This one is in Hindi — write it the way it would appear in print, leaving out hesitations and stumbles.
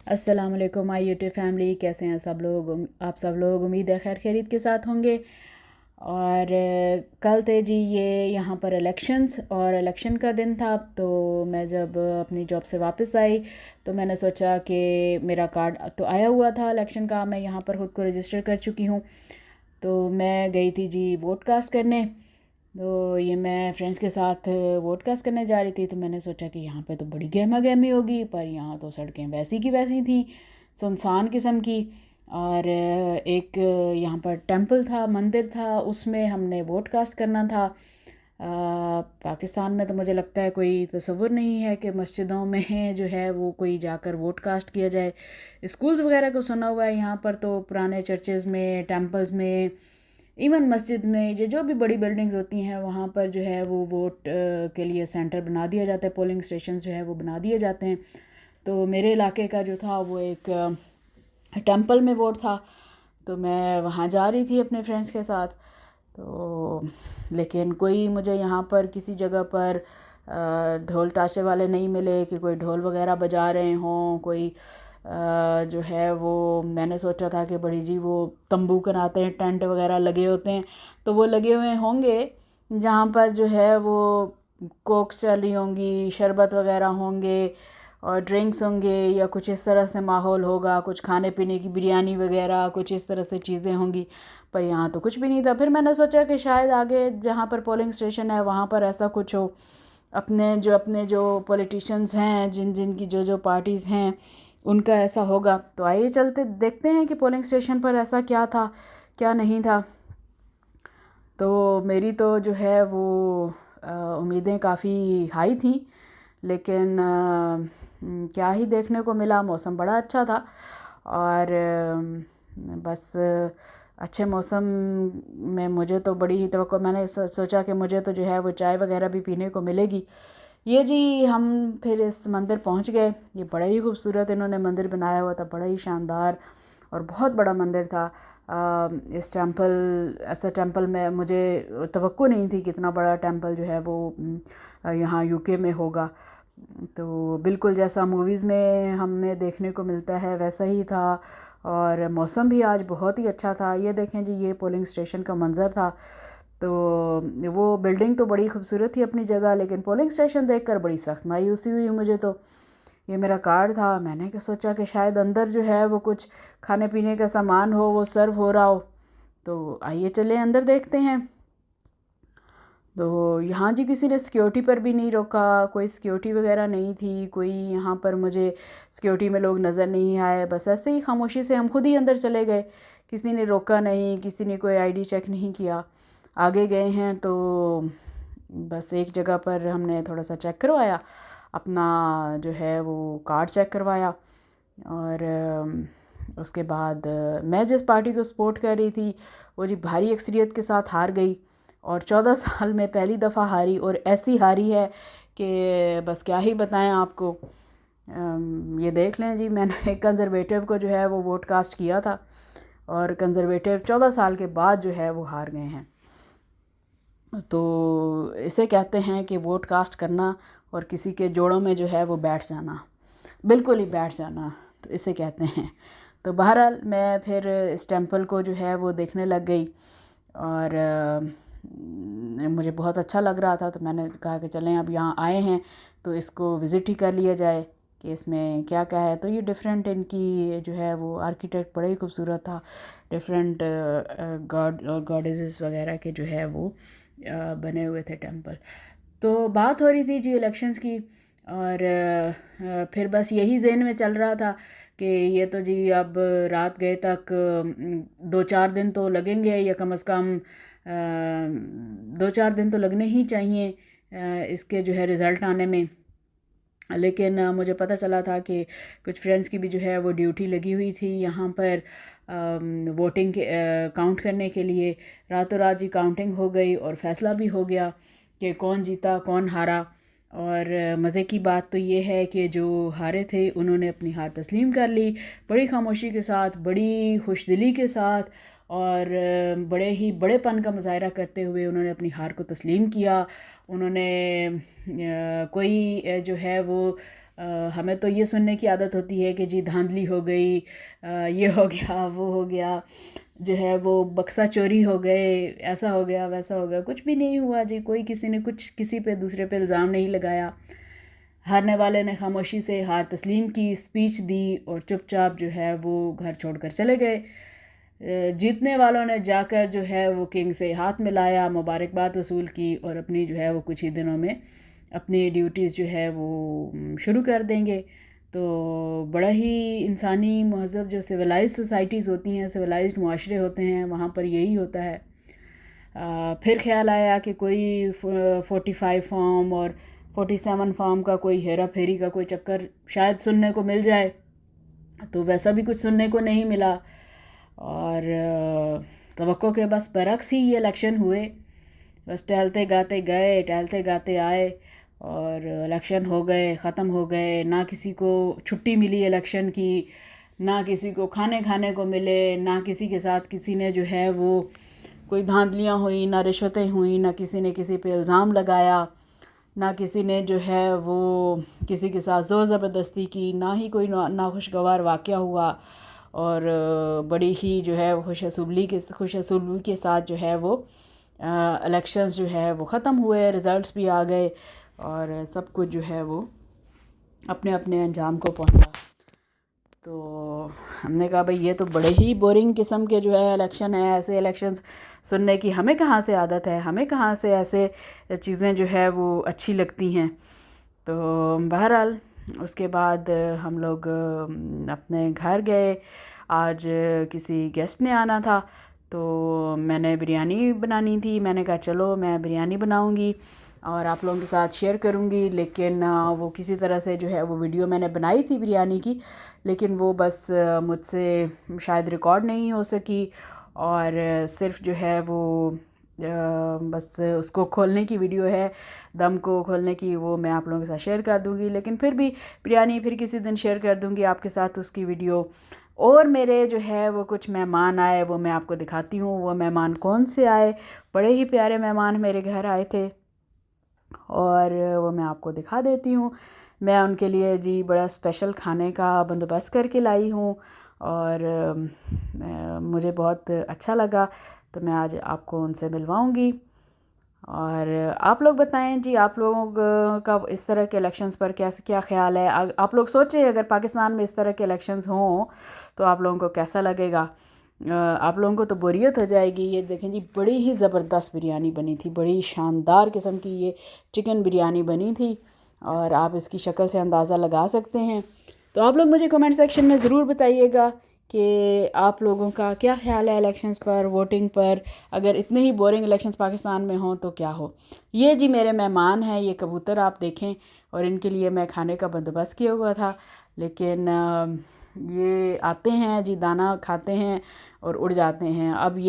अस्सलाम वालेकुम माय यूट्यूब फैमिली, कैसे हैं सब लोग। आप सब लोग उम्मीद है खैर खैरियत के साथ होंगे। और कल थे जी ये यहाँ पर इलेक्शंस और इलेक्शन का दिन था। तो मैं जब अपनी जॉब से वापस आई तो मैंने सोचा कि मेरा कार्ड तो आया हुआ था इलेक्शन का, मैं यहाँ पर ख़ुद को रजिस्टर कर चुकी हूँ। तो मैं गई थी जी वोट कास्ट करने। तो ये मैं फ्रेंड्स के साथ वोट कास्ट करने जा रही थी। तो मैंने सोचा कि यहाँ पे तो बड़ी गहमा गहमी होगी, पर यहाँ तो सड़कें वैसी की वैसी थी, सुनसान किस्म की। और एक यहाँ पर टेंपल था, मंदिर था, उसमें हमने वोट कास्ट करना था। पाकिस्तान में तो मुझे लगता है कोई तसव्वुर नहीं है कि मस्जिदों में जो है वो कोई जाकर वोट कास्ट किया जाए। स्कूल्स वगैरह को सुना हुआ है, यहाँ पर तो पुराने चर्चेज़ में, टेंपल्स में, इवन मस्जिद में, जो भी बड़ी बिल्डिंग्स होती हैं वहाँ पर जो है वो वोट के लिए सेंटर बना दिया जाता है, पोलिंग स्टेशन जो है वो बना दिए जाते हैं। तो मेरे इलाके का जो था वो एक टेंपल में वोट था। तो मैं वहाँ जा रही थी अपने फ्रेंड्स के साथ। तो लेकिन कोई मुझे यहाँ पर किसी जगह पर ढोल ताशे वाले नहीं मिले कि कोई ढोल वगैरह बजा रहे हों। कोई जो है वो मैंने सोचा था कि बड़ी जी वो तंबू बनाते हैं, टेंट वगैरह लगे होते हैं, तो वो लगे हुए होंगे जहाँ पर जो है वो कोक्स चल रही होंगी, शरबत वगैरह होंगे और ड्रिंक्स होंगे, या कुछ इस तरह से माहौल होगा, कुछ खाने पीने की बिरयानी वगैरह कुछ इस तरह से चीज़ें होंगी। पर यहाँ तो कुछ भी नहीं था। फिर मैंने सोचा कि शायद आगे जहाँ पर पोलिंग स्टेशन है वहाँ पर ऐसा कुछ हो, अपने जो पॉलिटिशियंस हैं, जिन की जो पार्टीज़ हैं उनका ऐसा होगा। तो आइए चलते देखते हैं कि पोलिंग स्टेशन पर ऐसा क्या था क्या नहीं था। तो मेरी तो जो है वो उम्मीदें काफ़ी हाई थी, लेकिन क्या ही देखने को मिला। मौसम बड़ा अच्छा था और बस अच्छे मौसम में मुझे तो बड़ी ही तवक्को, मैंने सोचा कि मुझे तो जो है वो चाय वगैरह भी पीने को मिलेगी। ये जी हम फिर इस मंदिर पहुंच गए। ये बड़ा ही खूबसूरत इन्होंने मंदिर बनाया हुआ था, बड़ा ही शानदार और बहुत बड़ा मंदिर था। इस टेंपल, ऐसा टेंपल में मुझे तवक्को नहीं थी कि इतना बड़ा टेंपल जो है वो यहाँ यूके में होगा। तो बिल्कुल जैसा मूवीज़ में हमें देखने को मिलता है वैसा ही था। और मौसम भी आज बहुत ही अच्छा था। ये देखें जी, ये पोलिंग स्टेशन का मंज़र था। तो वो बिल्डिंग तो बड़ी खूबसूरत थी अपनी जगह, लेकिन पोलिंग स्टेशन देखकर बड़ी सख्त मायूसी हुई मुझे। तो ये मेरा कार्ड था, मैंने क्या सोचा कि शायद अंदर जो है वो कुछ खाने पीने का सामान हो, वो सर्व हो रहा हो। तो आइए चले अंदर देखते हैं। तो यहाँ जी किसी ने सिक्योरिटी पर भी नहीं रोका, कोई सिक्योरिटी वगैरह नहीं थी, कोई यहाँ पर मुझे सिक्योरिटी में लोग नज़र नहीं आए। बस ऐसे ही खामोशी से हम खुद ही अंदर चले गए, किसी ने रोका नहीं, किसी ने कोई आईडी चेक नहीं किया। आगे गए हैं तो बस एक जगह पर हमने थोड़ा सा चेक करवाया, अपना जो है वो कार्ड चेक करवाया। और उसके बाद मैं जिस पार्टी को सपोर्ट कर रही थी वो जी भारी अक्सरियत के साथ हार गई, और 14 साल में पहली दफ़ा हारी, और ऐसी हारी है कि बस क्या ही बताएं आपको। ये देख लें जी, मैंने कंजर्वेटिव को जो है वो वोट कास्ट किया था, और कंजर्वेटिव 14 साल के बाद जो है वो हार गए हैं। तो इसे कहते हैं कि वोट कास्ट करना और किसी के जोड़ों में जो है वो बैठ जाना, बिल्कुल ही बैठ जाना, तो इसे कहते हैं। तो बहरहाल मैं फिर इस टेंपल को जो है वो देखने लग गई, और मुझे बहुत अच्छा लग रहा था। तो मैंने कहा कि चलें, अब यहाँ आए हैं तो इसको विज़िट ही कर लिया जाए कि इसमें क्या क्या है। तो ये डिफरेंट इनकी जो है वो आर्किटेक्ट बड़ा ही खूबसूरत था। डिफरेंट गॉड और गॉडेसेस वगैरह के जो है वो बने हुए थे टेंपल। तो बात हो रही थी जी इलेक्शंस की, और फिर बस यही ज़हन में चल रहा था कि ये तो जी अब रात गए तक 2-4 दिन तो लगेंगे, या कम से कम 2-4 दिन तो लगने ही चाहिए इसके जो है रिज़ल्ट आने में। लेकिन मुझे पता चला था कि कुछ फ्रेंड्स की भी जो है वो ड्यूटी लगी हुई थी यहाँ पर वोटिंग के काउंट करने के लिए। रातों रात जी काउंटिंग हो गई और फ़ैसला भी हो गया कि कौन जीता कौन हारा। और मज़े की बात तो ये है कि जो हारे थे उन्होंने अपनी हार तस्लीम कर ली, बड़ी खामोशी के साथ, बड़ी खुशदिली के साथ, और बड़े ही बड़ेपन का मुजाहरा करते हुए उन्होंने अपनी हार को तस्लीम किया। उन्होंने कोई जो है वो हमें तो ये सुनने की आदत होती है कि जी धांधली हो गई, ये हो गया, वो हो गया, जो है वो बक्सा चोरी हो गए, ऐसा हो गया, वैसा हो गया। कुछ भी नहीं हुआ जी, कोई किसी ने कुछ किसी पे दूसरे पे इल्ज़ाम नहीं लगाया। हारने वाले ने खामोशी से हार तस्लीम की, स्पीच दी और चुपचाप जो है वो घर छोड़कर चले गए। जीतने वालों ने जाकर जो है वो किंग से हाथ मिलाया, मुबारकबाद वसूल की और अपनी जो है वो कुछ ही दिनों में अपनी ड्यूटीज़ जो है वो शुरू कर देंगे। तो बड़ा ही इंसानी महज़ब जो सिविलाइज्ड सोसाइटीज़ होती हैं, सिविलाइज्ड मुआशरे होते हैं, वहाँ पर यही होता है। फिर ख्याल आया कि कोई 45 फॉर्म और 47 फॉर्म का कोई हेरा फेरी का कोई चक्कर शायद सुनने को मिल जाए, तो वैसा भी कुछ सुनने को नहीं मिला। और तवक्को के बस बरक्स ही ये इलेक्शन हुए। बस टहलते गाते गए, टहलते गाते आए और इलेक्शन हो गए, ख़त्म हो गए। ना किसी को छुट्टी मिली इलेक्शन की, ना किसी को खाने को मिले, ना किसी के साथ किसी ने जो है वो कोई धांधलियाँ हुई, ना रिश्वतें हुई, ना किसी ने किसी पे इल्ज़ाम लगाया, ना किसी ने जो है वो किसी के साथ ज़ोर ज़बरदस्ती की, ना ही कोई नाखुशगवार वाक़या हुआ। और बड़ी ही जो है खुश असलूबी के साथ जो है वो इलेक्शंस जो है वो ख़त्म हुए, रिज़ल्ट्स भी आ गए और सब कुछ जो है वो अपने अपने अंजाम को पहुंचा। तो हमने कहा भाई ये तो बड़े ही बोरिंग किस्म के जो है इलेक्शन है, ऐसे इलेक्शंस सुनने की हमें कहाँ से आदत है, हमें कहाँ से ऐसे चीज़ें जो है वो अच्छी लगती हैं। तो बहरहाल उसके बाद हम लोग अपने घर गए। आज किसी गेस्ट ने आना था, तो मैंने बिरयानी बनानी थी। मैंने कहा चलो मैं बिरयानी बनाऊंगी और आप लोगों के साथ शेयर करूंगी। लेकिन वो किसी तरह से जो है वो वीडियो मैंने बनाई थी बिरयानी की, लेकिन वो बस मुझसे शायद रिकॉर्ड नहीं हो सकी और सिर्फ जो है वो बस उसको खोलने की वीडियो है, दम को खोलने की, वो मैं आप लोगों के साथ शेयर कर दूंगी। लेकिन फिर भी बिरयानी फिर किसी दिन शेयर कर दूंगी आपके साथ उसकी वीडियो। और मेरे जो है वो कुछ मेहमान आए, वो मैं आपको दिखाती हूँ। वो मेहमान कौन से आए, बड़े ही प्यारे मेहमान मेरे घर आए थे और वो मैं आपको दिखा देती हूँ। मैं उनके लिए जी बड़ा स्पेशल खाने का बंदोबस्त करके लाई हूँ और मुझे बहुत अच्छा लगा, तो मैं आज आपको उनसे मिलवाऊँगी। और आप लोग बताएं जी, आप लोगों का इस तरह के इलेक्शंस पर क्या ख्याल है। आप लोग सोचें अगर पाकिस्तान में इस तरह के इलेक्शंस हों तो आप लोगों को कैसा लगेगा। आप लोगों को तो बोरियत हो जाएगी। ये देखें जी, बड़ी ही ज़बरदस्त बिरयानी बनी थी, बड़ी शानदार किस्म की ये चिकन बिरयानी बनी थी और आप इसकी शक्ल से अंदाज़ा लगा सकते हैं। तो आप लोग मुझे कमेंट सेक्शन में ज़रूर बताइएगा कि आप लोगों का क्या ख्याल है इलेक्शंस पर, वोटिंग पर। अगर इतने ही बोरिंग इलेक्शंस पाकिस्तान में हों तो क्या हो। ये जी मेरे मेहमान हैं, ये कबूतर आप देखें, और इनके लिए मैं खाने का बंदोबस्त किया हुआ था, लेकिन ये आते हैं जी, दाना खाते हैं और उड़ जाते हैं। अब ये